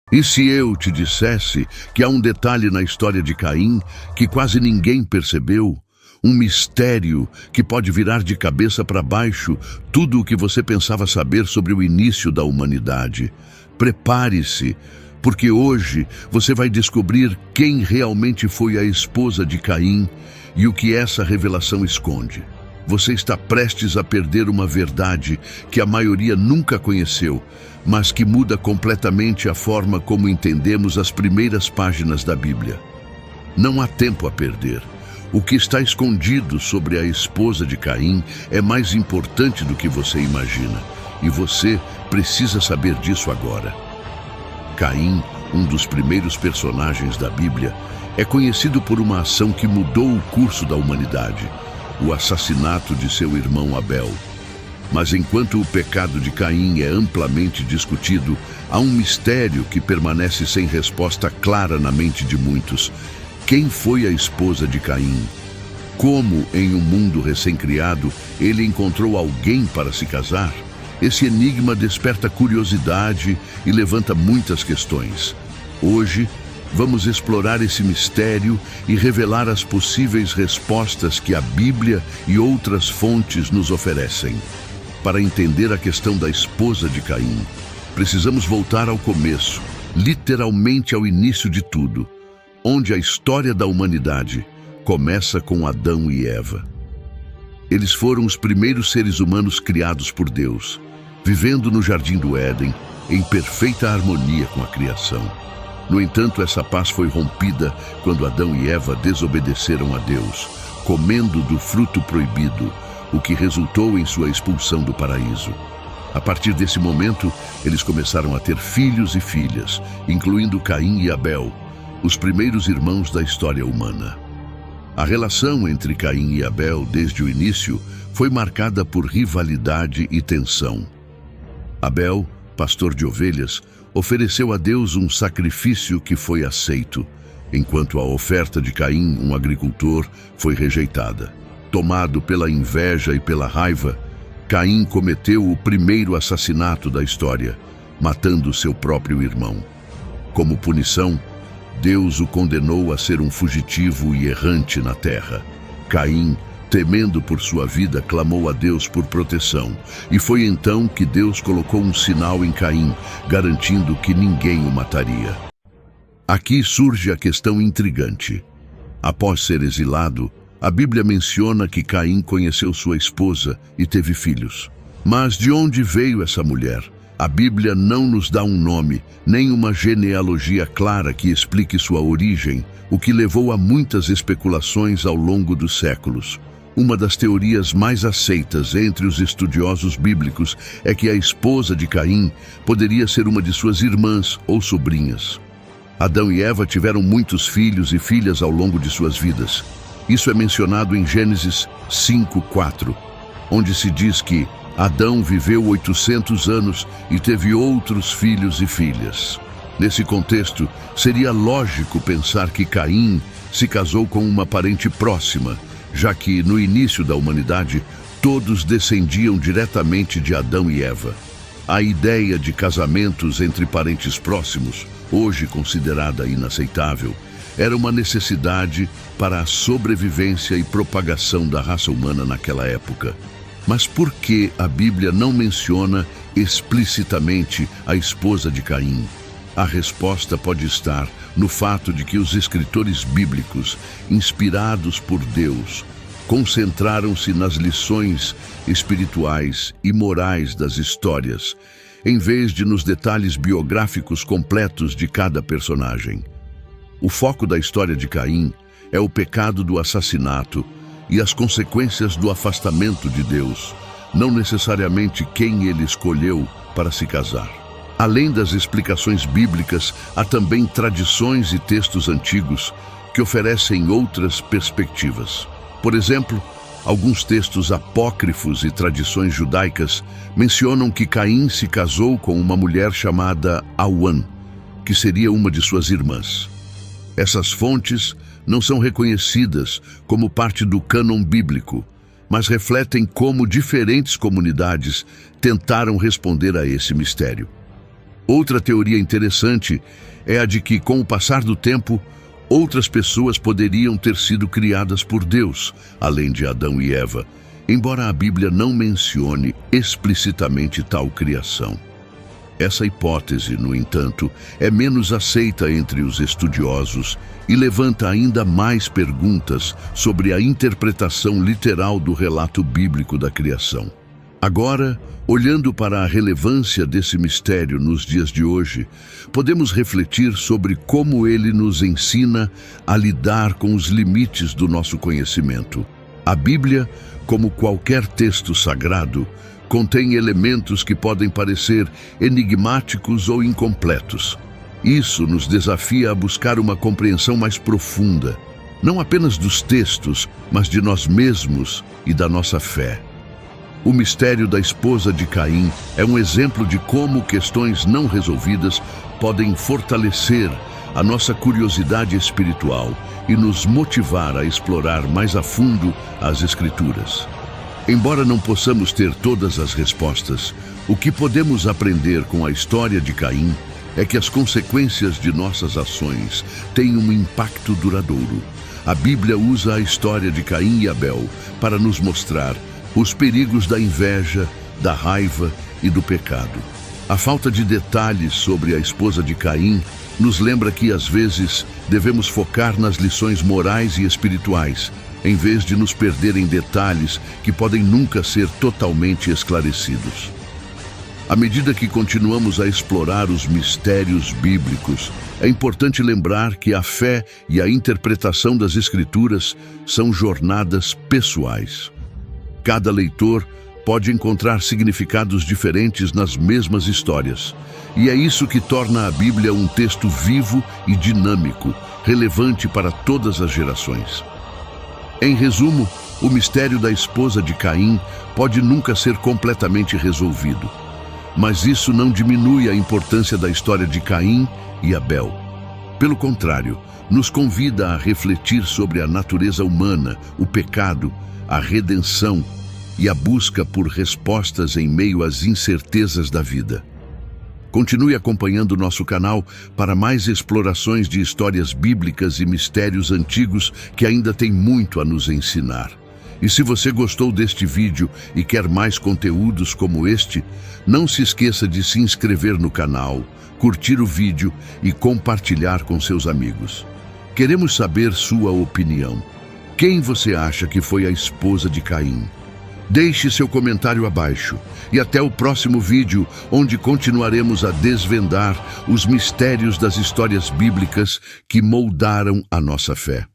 E se eu te dissesse que há um detalhe na história de Caim que quase ninguém percebeu? Um mistério que pode virar de cabeça para baixo tudo o que você pensava saber sobre o início da humanidade. Prepare-se, porque hoje você vai descobrir quem realmente foi a esposa de Caim e o que essa revelação esconde. Você está prestes a perder uma verdade que a maioria nunca conheceu, mas que muda completamente a forma como entendemos as primeiras páginas da Bíblia. Não há tempo a perder. O que está escondido sobre a esposa de Caim é mais importante do que você imagina, e você precisa saber disso agora. Caim, um dos primeiros personagens da Bíblia, é conhecido por uma ação que mudou o curso da humanidade: o assassinato de seu irmão Abel. Mas enquanto o pecado de Caim é amplamente discutido, há um mistério que permanece sem resposta clara na mente de muitos. Quem foi a esposa de Caim? Como, em um mundo recém-criado, ele encontrou alguém para se casar? Esse enigma desperta curiosidade e levanta muitas questões. Hoje, vamos explorar esse mistério e revelar as possíveis respostas que a Bíblia e outras fontes nos oferecem. Para entender a questão da esposa de Caim, precisamos voltar ao começo, literalmente ao início de tudo, onde a história da humanidade começa com Adão e Eva. Eles foram os primeiros seres humanos criados por Deus, vivendo no Jardim do Éden, em perfeita harmonia com a criação. No entanto, essa paz foi rompida quando Adão e Eva desobedeceram a Deus, comendo do fruto proibido, o que resultou em sua expulsão do paraíso. A partir desse momento, eles começaram a ter filhos e filhas, incluindo Caim e Abel, os primeiros irmãos da história humana. A relação entre Caim e Abel, desde o início, foi marcada por rivalidade e tensão. Abel, pastor de ovelhas, ofereceu a Deus um sacrifício que foi aceito, enquanto a oferta de Caim, um agricultor, foi rejeitada. Tomado pela inveja e pela raiva, Caim cometeu o primeiro assassinato da história, matando seu próprio irmão. Como punição, Deus o condenou a ser um fugitivo e errante na terra. Caim, temendo por sua vida, clamou a Deus por proteção, e foi então que Deus colocou um sinal em Caim, garantindo que ninguém o mataria. Aqui surge a questão intrigante. Após ser exilado, a Bíblia menciona que Caim conheceu sua esposa e teve filhos. Mas de onde veio essa mulher? A Bíblia não nos dá um nome, nem uma genealogia clara que explique sua origem, o que levou a muitas especulações ao longo dos séculos. Uma das teorias mais aceitas entre os estudiosos bíblicos é que a esposa de Caim poderia ser uma de suas irmãs ou sobrinhas. Adão e Eva tiveram muitos filhos e filhas ao longo de suas vidas. Isso é mencionado em Gênesis 5:4, onde se diz que Adão viveu 800 anos e teve outros filhos e filhas. Nesse contexto, seria lógico pensar que Caim se casou com uma parente próxima, já que, no início da humanidade, todos descendiam diretamente de Adão e Eva. A ideia de casamentos entre parentes próximos, hoje considerada inaceitável, era uma necessidade para a sobrevivência e propagação da raça humana naquela época. Mas por que a Bíblia não menciona explicitamente a esposa de Caim? A resposta pode estar no fato de que os escritores bíblicos, inspirados por Deus, concentraram-se nas lições espirituais e morais das histórias, em vez de nos detalhes biográficos completos de cada personagem. O foco da história de Caim é o pecado do assassinato e as consequências do afastamento de Deus, não necessariamente quem ele escolheu para se casar. Além das explicações bíblicas, há também tradições e textos antigos que oferecem outras perspectivas. Por exemplo, alguns textos apócrifos e tradições judaicas mencionam que Caim se casou com uma mulher chamada Auã, que seria uma de suas irmãs. Essas fontes não são reconhecidas como parte do cânon bíblico, mas refletem como diferentes comunidades tentaram responder a esse mistério. Outra teoria interessante é a de que, com o passar do tempo, outras pessoas poderiam ter sido criadas por Deus, além de Adão e Eva, embora a Bíblia não mencione explicitamente tal criação. Essa hipótese, no entanto, é menos aceita entre os estudiosos e levanta ainda mais perguntas sobre a interpretação literal do relato bíblico da criação. Agora, olhando para a relevância desse mistério nos dias de hoje, podemos refletir sobre como ele nos ensina a lidar com os limites do nosso conhecimento. A Bíblia, como qualquer texto sagrado, contém elementos que podem parecer enigmáticos ou incompletos. Isso nos desafia a buscar uma compreensão mais profunda, não apenas dos textos, mas de nós mesmos e da nossa fé. O mistério da esposa de Caim é um exemplo de como questões não resolvidas podem fortalecer a nossa curiosidade espiritual e nos motivar a explorar mais a fundo as Escrituras. Embora não possamos ter todas as respostas, o que podemos aprender com a história de Caim é que as consequências de nossas ações têm um impacto duradouro. A Bíblia usa a história de Caim e Abel para nos mostrar os perigos da inveja, da raiva e do pecado. A falta de detalhes sobre a esposa de Caim nos lembra que, às vezes, devemos focar nas lições morais e espirituais, em vez de nos perder em detalhes que podem nunca ser totalmente esclarecidos. À medida que continuamos a explorar os mistérios bíblicos, é importante lembrar que a fé e a interpretação das Escrituras são jornadas pessoais. Cada leitor pode encontrar significados diferentes nas mesmas histórias, e é isso que torna a Bíblia um texto vivo e dinâmico, relevante para todas as gerações. Em resumo, o mistério da esposa de Caim pode nunca ser completamente resolvido, mas isso não diminui a importância da história de Caim e Abel. Pelo contrário, nos convida a refletir sobre a natureza humana, o pecado, a redenção e a busca por respostas em meio às incertezas da vida. Continue acompanhando nosso canal para mais explorações de histórias bíblicas e mistérios antigos que ainda tem muito a nos ensinar. E se você gostou deste vídeo e quer mais conteúdos como este, não se esqueça de se inscrever no canal, curtir o vídeo e compartilhar com seus amigos. Queremos saber sua opinião. Quem você acha que foi a esposa de Caim? Deixe seu comentário abaixo e até o próximo vídeo, onde continuaremos a desvendar os mistérios das histórias bíblicas que moldaram a nossa fé.